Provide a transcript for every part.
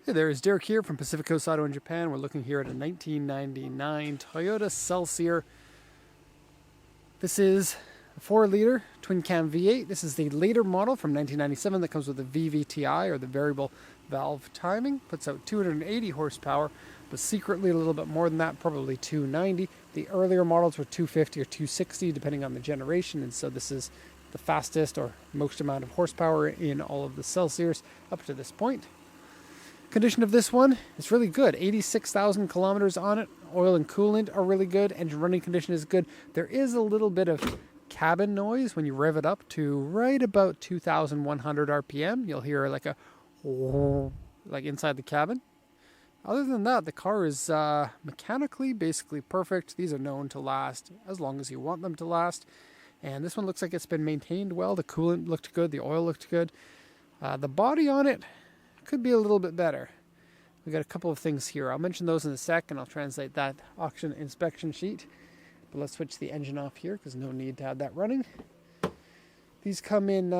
Hey there, it's Derek here from Pacific Coast Auto in Japan. We're looking here at a 1999 Toyota Celsior. This is a 4-liter twin cam V8. This is the later model from 1997 that comes with the VVTi, or the variable valve timing. Puts out 280 horsepower, but secretly a little bit more than that, probably 290. The earlier models were 250 or 260 depending on the generation, and so this is the fastest or most amount of horsepower in all of the Celsiors up to this point. Condition of this one is really good. 86,000 kilometers on it. Oil and coolant are really good. Engine running condition is good. There is a little bit of cabin noise when you rev it up to right about 2,100 RPM. You'll hear like a like inside the cabin. Other than that, the car is mechanically basically perfect. These are known to last as long as you want them to last. And this one looks like it's been maintained well. The coolant looked good. The oil looked good. The body on it could be a little bit better. We got a couple of things here. I'll mention those in a sec, and I'll translate that auction inspection sheet. But let's switch the engine off here because no need to have that running. These come in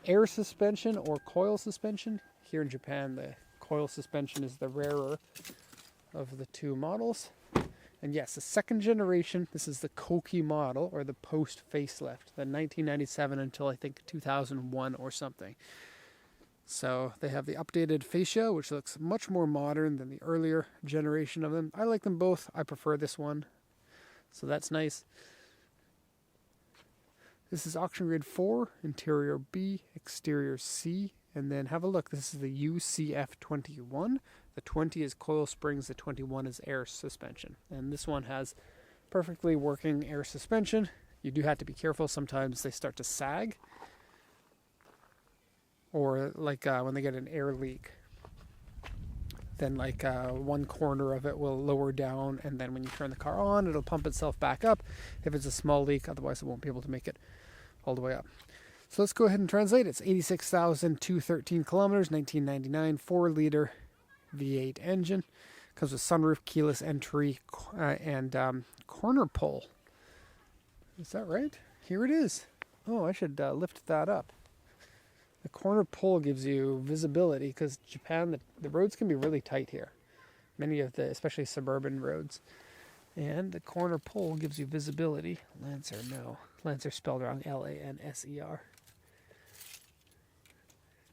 air suspension or coil suspension. Here in Japan, the coil suspension is the rarer of the two models. And yes, the second generation, this is the Koki model, or the post facelift, the 1997 until I think 2001 or something. So they have the updated fascia, which looks much more modern than the earlier generation of them. I like them both. I prefer this one. So that's nice. This is auction grade 4, interior B, exterior C. And then have a look. This is the UCF21. The 20 is coil springs, the 21 is air suspension. And this one has perfectly working air suspension. You do have to be careful. Sometimes they start to sag. Or like when they get an air leak, then like one corner of it will lower down, and then when you turn the car on, it'll pump itself back up if it's a small leak. Otherwise, it won't be able to make it all the way up. So let's go ahead and translate. It's 86,213 kilometers, 1999, 4-liter V8 engine. Comes with sunroof, keyless entry, and corner pull. Is that right? Here it is. Oh, I should lift that up. The corner pull gives you visibility because Japan, the roads can be really tight here. Many of the, especially suburban roads. And the corner pull gives you visibility. Lancer, no. Lancer spelled wrong, Lanser.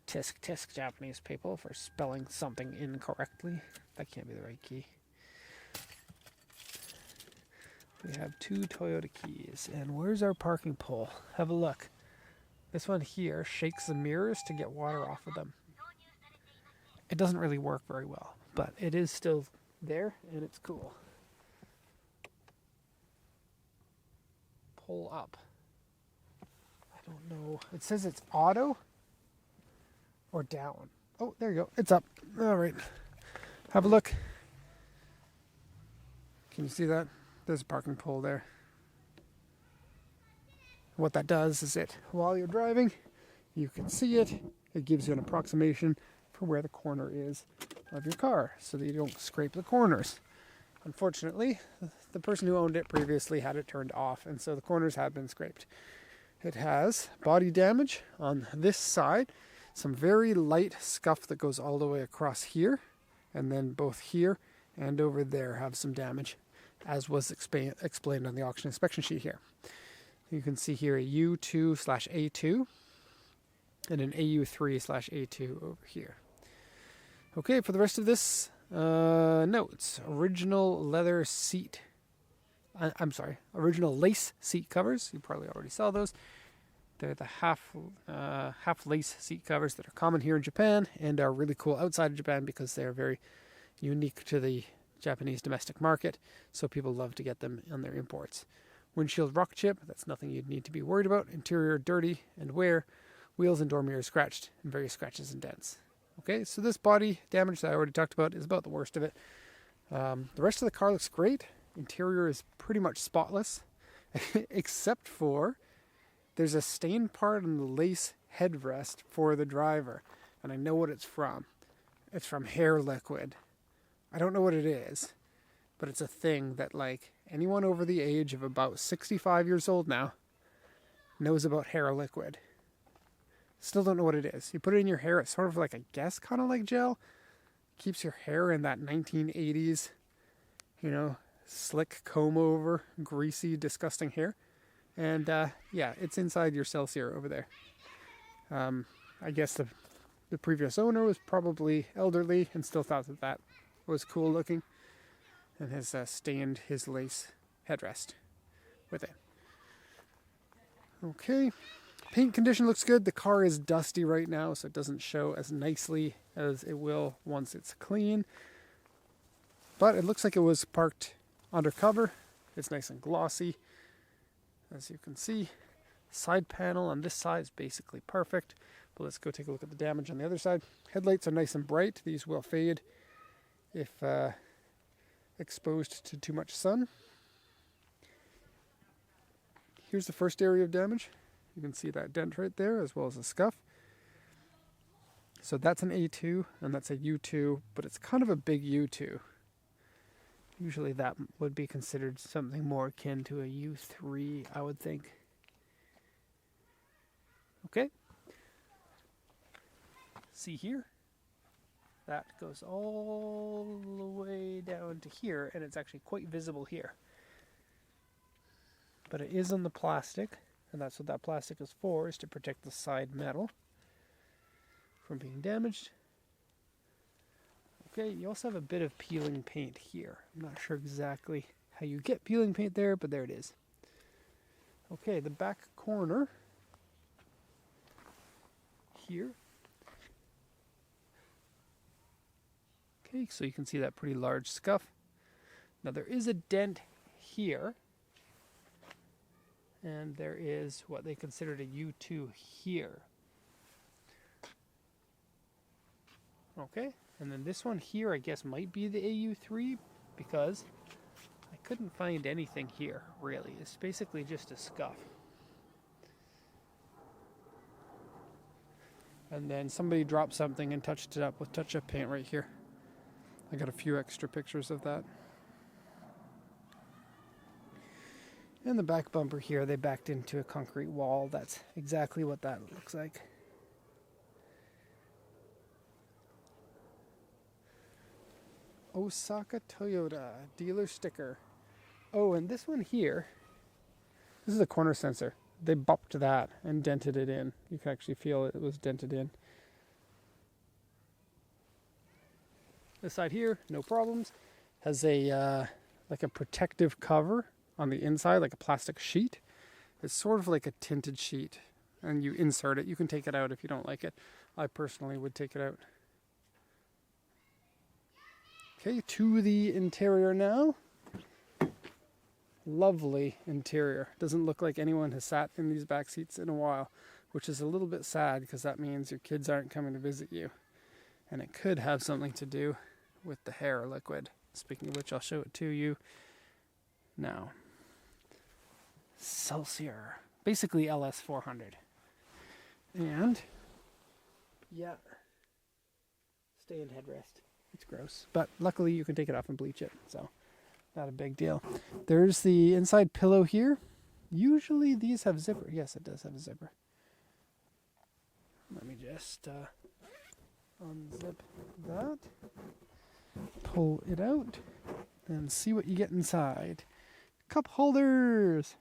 Tisk Japanese people for spelling something incorrectly. That can't be the right key. We have 2 Toyota keys. And where's our parking pole? Have a look. This one here shakes the mirrors to get water off of them. It doesn't really work very well, but it is still there, and it's cool. Pull up. I don't know. It says it's auto or down. Oh, there you go. It's up. All right. Have a look. Can you see that? There's a parking pole there. What that does is while you're driving, you can see it. It gives you an approximation for where the corner is of your car so that you don't scrape the corners. Unfortunately, the person who owned it previously had it turned off, and so the corners have been scraped. It has body damage on this side, some very light scuff that goes all the way across here, and then both here and over there have some damage, as was explained on the auction inspection sheet here. You can see here a U2/A2 and an AU3/A2 over here. Okay, for the rest of this, notes. Original leather seat. Original lace seat covers. You probably already saw those. They're the half lace seat covers that are common here in Japan and are really cool outside of Japan because they're very unique to the Japanese domestic market. So people love to get them on their imports. Windshield rock chip, that's nothing you'd need to be worried about. Interior dirty and wear. Wheels and door mirrors scratched, and various scratches and dents. Okay, so this body damage that I already talked about is about the worst of it. The rest of the car looks great. Interior is pretty much spotless, except for there's a stained part on the lace headrest for the driver, and I know what it's from. It's from hair liquid. I don't know what it is, but it's a thing that like anyone over the age of about 65 years old now knows about hair liquid. Still don't know what it is. You put it in your hair, it's sort of like, I guess, kind of like gel. Keeps your hair in that 1980s, you know, slick comb over, greasy, disgusting hair. And yeah, it's inside your Celsior over there. I guess the previous owner was probably elderly and still thought that that was cool looking, and has stained his lace headrest with it. Okay, paint condition looks good. The car is dusty right now, so it doesn't show as nicely as it will once it's clean. But it looks like it was parked undercover. It's nice and glossy, as you can see. Side panel on this side is basically perfect. But let's go take a look at the damage on the other side. Headlights are nice and bright. These will fade if exposed to too much sun. Here's the first area of damage. You can see that dent right there, as well as a scuff. So that's an A2 and that's a U2, but it's kind of a big U2. Usually that would be considered something more akin to a U3, I would think. Okay. See here? That goes all the way down to here, and it's actually quite visible here. But it is on the plastic, and that's what that plastic is for, is to protect the side metal from being damaged. Okay, you also have a bit of peeling paint here. I'm not sure exactly how you get peeling paint there, but there it is. Okay, the back corner here. Okay, so you can see that pretty large scuff. Now there is a dent here, and there is what they considered a U2 here. Okay, and then this one here I guess might be the AU3, because I couldn't find anything here really. It's basically just a scuff. And then somebody dropped something and touched it up with touch-up paint right here. I got a few extra pictures of that. And the back bumper here, they backed into a concrete wall. That's exactly what that looks like. Osaka Toyota dealer sticker. Oh, and this one here, this is a corner sensor. They bopped that and dented it in. You can actually feel it was dented in. This side here, no problems. Has a like a protective cover on the inside, like a plastic sheet. It's sort of like a tinted sheet, and you insert it. You can take it out if you don't like it. I personally would take it out. Okay, to the interior now. Lovely interior. Doesn't look like anyone has sat in these back seats in a while, which is a little bit sad because that means your kids aren't coming to visit you. And it could have something to do with the hair liquid. Speaking of which, I'll show it to you now. Celsior. Basically LS400. And, yeah, stay in headrest. It's gross. But luckily you can take it off and bleach it, so not a big deal. There's the inside pillow here. Usually these have zipper. Yes, it does have a zipper. Let me just unzip that. Pull it out and see what you get inside. Cup holders.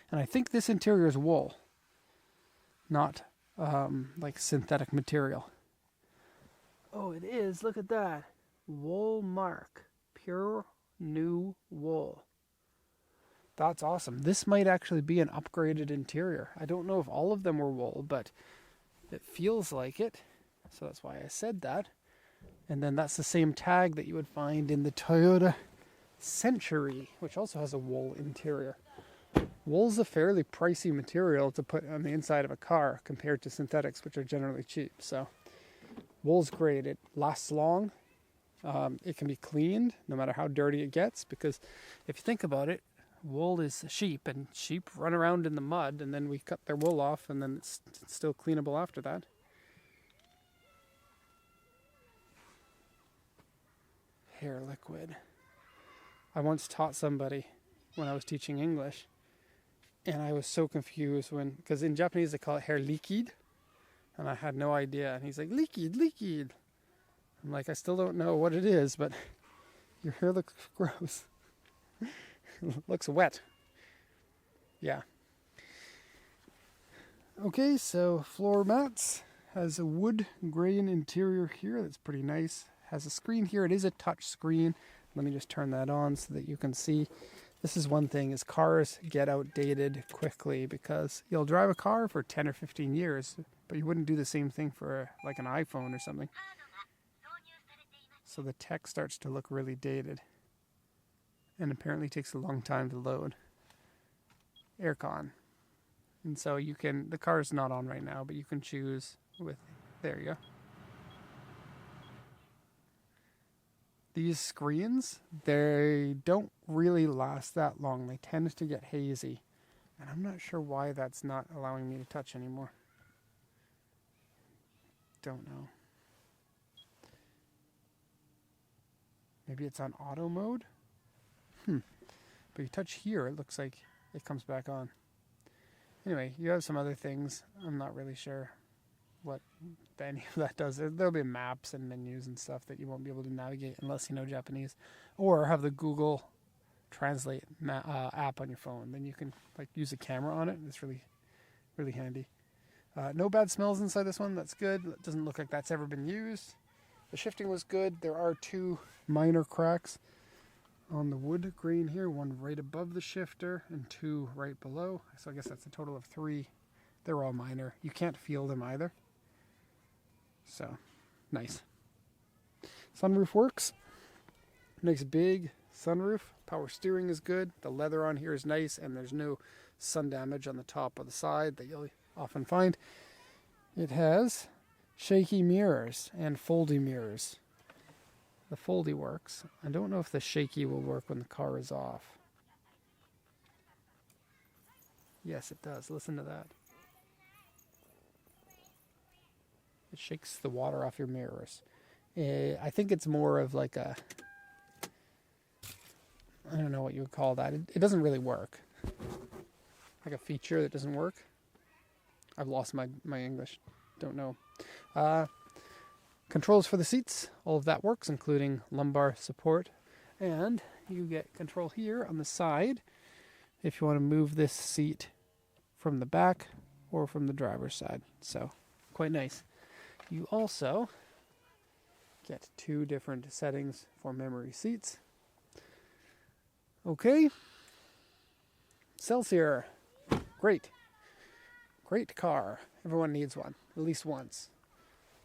And I think this interior is wool, not like synthetic material. Oh, it is. Look at that. Wool mark. Pure new wool. That's awesome. This might actually be an upgraded interior. I don't know if all of them were wool, but it feels like it. So that's why I said that. And then that's the same tag that you would find in the Toyota Century, which also has a wool interior. Wool's a fairly pricey material to put on the inside of a car compared to synthetics, which are generally cheap. So wool's great. It lasts long. It can be cleaned no matter how dirty it gets, because if you think about it, wool is sheep, and sheep run around in the mud, and then we cut their wool off, and then it's still cleanable after that. Hair liquid. I once taught somebody when I was teaching English, and I was so confused because in Japanese they call it hair liquid, and I had no idea. And he's like, liquid. I'm like, I still don't know what it is, but your hair looks gross. Looks wet. Yeah. Okay, so floor mats. Has a wood grain interior here. That's pretty nice. Has a screen here. It is a touch screen. Let me just turn that on so that you can see. This is one thing, is cars get outdated quickly because you'll drive a car for 10 or 15 years, but you wouldn't do the same thing for like an iPhone or something. So the tech starts to look really dated. And apparently takes a long time to load. Aircon. And so you can, the car is not on right now, but you can choose with, there you go. These screens, they don't really last that long. They tend to get hazy. And I'm not sure why that's not allowing me to touch anymore. Don't know. Maybe it's on auto mode? But you touch here, it looks like it comes back on. Anyway, you have some other things. I'm not really sure what any of that does. There'll be maps and menus and stuff that you won't be able to navigate unless you know Japanese. Or have the Google Translate app on your phone. Then you can like use a camera on it. It's really, really handy. No bad smells inside this one. That's good. It doesn't look like that's ever been used. The shifting was good. There are 2 minor cracks on the wood grain here, 1 right above the shifter and 2 right below. So I guess that's a total of 3. They're all minor. You can't feel them either. So, nice. Sunroof works. Nice big sunroof. Power steering is good. The leather on here is nice, and there's no sun damage on the top or the side that you'll often find. It has shaky mirrors and foldy mirrors. The foldy works. I don't know if the shaky will work when the car is off. Yes, it does. Listen to that. It shakes the water off your mirrors. I think it's more of like a, I don't know what you would call that. It doesn't really work. Like a feature that doesn't work. I've lost my English. Don't know. Controls for the seats, all of that works, including lumbar support. And you get control here on the side if you want to move this seat from the back or from the driver's side. So, quite nice. You also get 2 different settings for memory seats. Okay. Celsior. Great. Great car. Everyone needs one, at least once,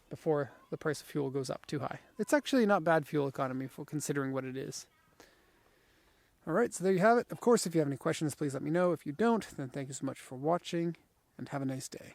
before the price of fuel goes up too high. It's actually not bad fuel economy for considering what it is. Alright, so there you have it. Of course, if you have any questions, please let me know. If you don't, then thank you so much for watching, and have a nice day.